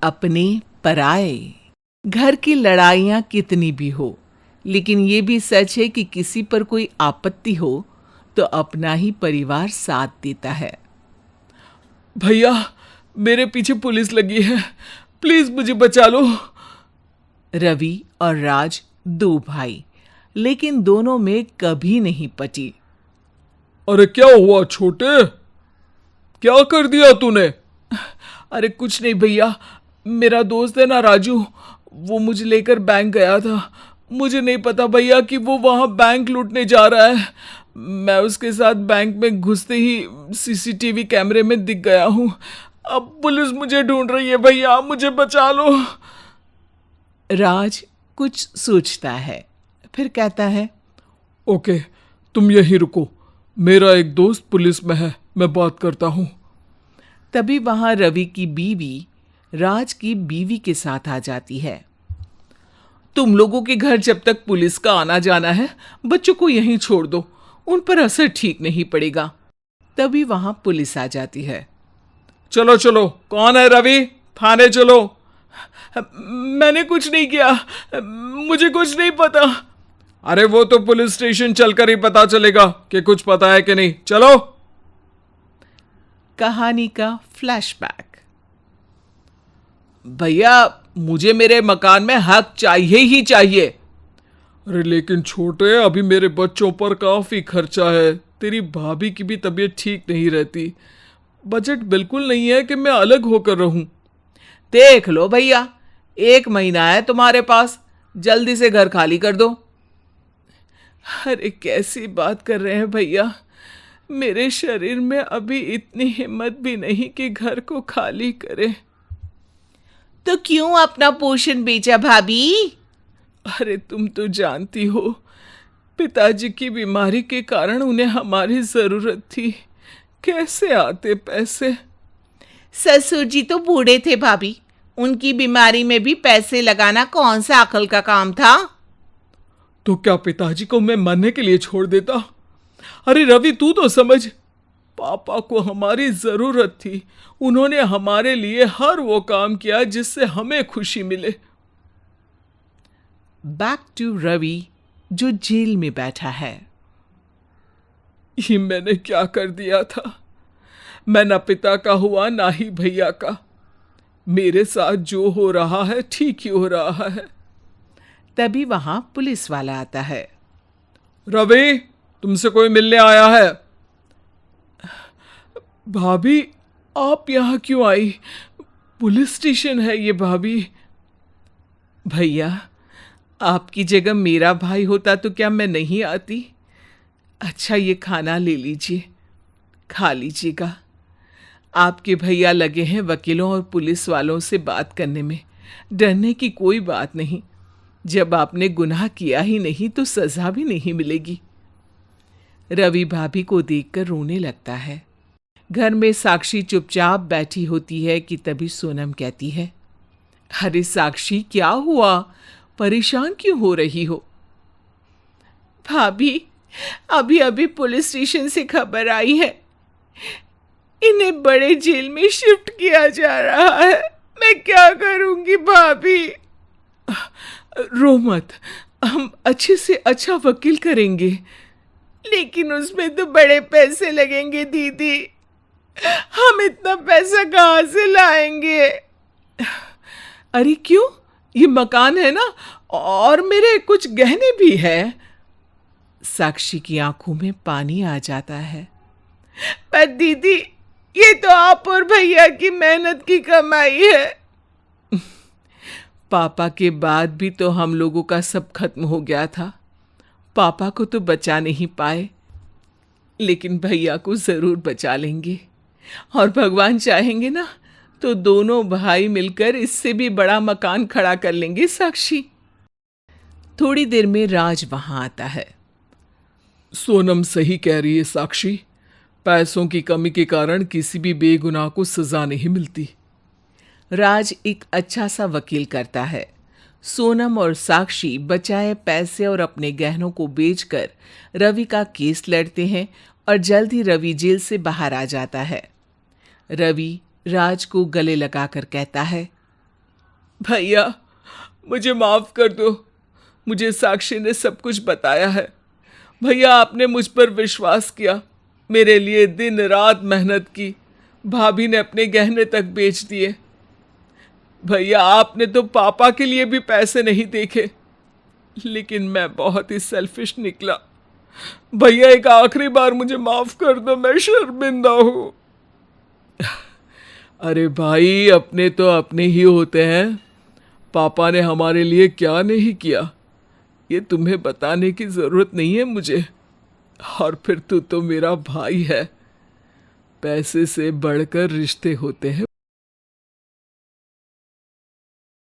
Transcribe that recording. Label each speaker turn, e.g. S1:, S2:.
S1: अपने पराए। घर की लड़ाइयाँ कितनी भी हो, लेकिन ये भी सच है कि किसी पर कोई आपत्ति हो तो अपना ही परिवार साथ देता है।
S2: भैया, मेरे पीछे पुलिस लगी है, प्लीज मुझे बचा लो।
S1: रवि और राज दो भाई, लेकिन दोनों में कभी नहीं पटी।
S2: अरे क्या हुआ छोटे, क्या कर दिया तूने?
S1: अरे कुछ नहीं भैया, मेरा दोस्त है ना राजू, वो मुझे लेकर बैंक गया था। मुझे नहीं पता भैया कि वो वहां बैंक लूटने जा रहा है। मैं उसके साथ बैंक में घुसते ही सीसीटीवी कैमरे में दिख गया हूं। अब पुलिस मुझे ढूंढ रही है भैया, मुझे बचा लो। राज कुछ सोचता है, फिर कहता है,
S2: ओके, तुम यहीं रुको, मेरा एक दोस्त पुलिस में है, मैं बात करता हूँ।
S1: तभी वहां रवि की बीवी राज की बीवी के साथ आ जाती है। तुम लोगों के घर जब तक पुलिस का आना जाना है, बच्चों को यहीं छोड़ दो, उन पर असर ठीक नहीं पड़ेगा। तभी वहां पुलिस आ जाती है।
S2: चलो चलो, कौन है रवि, थाने चलो। मैंने कुछ नहीं किया, मुझे कुछ नहीं पता। अरे वो तो पुलिस स्टेशन चलकर ही पता चलेगा कि कुछ पता है कि नहीं, चलो।
S1: कहानी का फ्लैशबैक। भैया, मुझे मेरे मकान में हक चाहिए ही चाहिए।
S2: अरे लेकिन छोटे, अभी मेरे बच्चों पर काफी खर्चा है, तेरी भाभी की भी तबीयत ठीक नहीं रहती, बजट बिल्कुल नहीं है कि मैं अलग होकर रहूं।
S1: देख लो भैया, 1 महीना है तुम्हारे पास, जल्दी से घर खाली कर दो। अरे कैसी बात कर रहे हैं भैया, मेरे शरीर में अभी इतनी हिम्मत भी नहीं कि घर को खाली करे। तो क्यों अपना पोषण बेचा भाभी? अरे तुम तो जानती हो, पिताजी की बीमारी के कारण उन्हें हमारी जरूरत थी, कैसे आते पैसे। ससुर जी तो बूढ़े थे भाभी, उनकी बीमारी में भी पैसे लगाना कौन सा अकल का काम था।
S2: तो क्या पिताजी को मैं मरने के लिए छोड़ देता? अरे रवि, तू तो समझ, पापा को हमारी जरूरत थी, उन्होंने हमारे लिए हर वो काम किया जिससे हमें खुशी मिले।
S1: बैक टू रवि, जो जेल में बैठा है।
S2: ये मैंने क्या कर दिया था? मैं ना पिता का हुआ ना ही भैया का, मेरे साथ जो हो रहा है ठीक ही हो रहा है।
S1: तभी वहां पुलिस वाला आता है।
S2: रवि, तुमसे कोई मिलने आया है। भाभी, आप यहां क्यों आई? पुलिस स्टेशन है ये भाभी। भैया, आपकी जगह मेरा भाई होता तो क्या मैं नहीं आती? अच्छा, ये खाना ले लीजिए, खा लीजिएगा। आपके भैया लगे हैं वकीलों और पुलिस वालों से बात करने में, डरने की कोई बात नहीं, जब आपने गुनाह किया ही नहीं तो सजा भी नहीं मिलेगी। रवि भाभी को देखकर रोने लगता है। घर में साक्षी चुपचाप बैठी होती है कि तभी सोनम कहती है, अरे साक्षी, क्या हुआ, परेशान क्यों हो रही हो? भाभी, अभी अभी पुलिस स्टेशन से खबर आई है, इन्हें बड़े जेल में शिफ्ट किया जा रहा है, मैं क्या करूंगी भाभी? रो मत, हम अच्छे से अच्छा वकील करेंगे। लेकिन उसमें तो बड़े पैसे लगेंगे दीदी, हम इतना पैसा कहाँ से लाएंगे? अरे क्यों, ये मकान है ना, और मेरे कुछ गहने भी है। साक्षी की आंखों में पानी आ जाता है। पर दीदी, ये तो आप और भैया की मेहनत की कमाई है। पापा के बाद भी तो हम लोगों का सब खत्म हो गया था, पापा को तो बचा नहीं पाए, लेकिन भैया को जरूर बचा लेंगे, और भगवान चाहेंगे ना तो दोनों भाई मिलकर इससे भी बड़ा मकान खड़ा कर लेंगे। साक्षी। थोड़ी देर में राज वहां आता है। सोनम सही कह रही है साक्षी, पैसों की कमी के कारण किसी भी बेगुनाह को सजा नहीं मिलती।
S1: राज एक अच्छा सा वकील करता है। सोनम और साक्षी बचाए पैसे और अपने गहनों को बेचकर रवि का केस लड़ते हैं और जल्द ही रवि जेल से बाहर आ जाता है। रवि राज को गले लगाकर कहता है,
S2: भैया मुझे माफ़ कर दो, मुझे साक्षी ने सब कुछ बताया है। भैया आपने मुझ पर विश्वास किया, मेरे लिए दिन रात मेहनत की, भाभी ने अपने गहने तक बेच दिए। भैया आपने तो पापा के लिए भी पैसे नहीं देखे, लेकिन मैं बहुत ही सेल्फिश निकला। भैया एक आखिरी बार मुझे माफ़ कर दो, मैं शर्मिंदा हूँ। अरे भाई अपने तो अपने ही होते हैं, पापा ने हमारे लिए क्या नहीं किया ये तुम्हें बताने की ज़रूरत नहीं है मुझे। और फिर तू तो मेरा भाई है। पैसे से बढ़कर रिश्ते होते हैं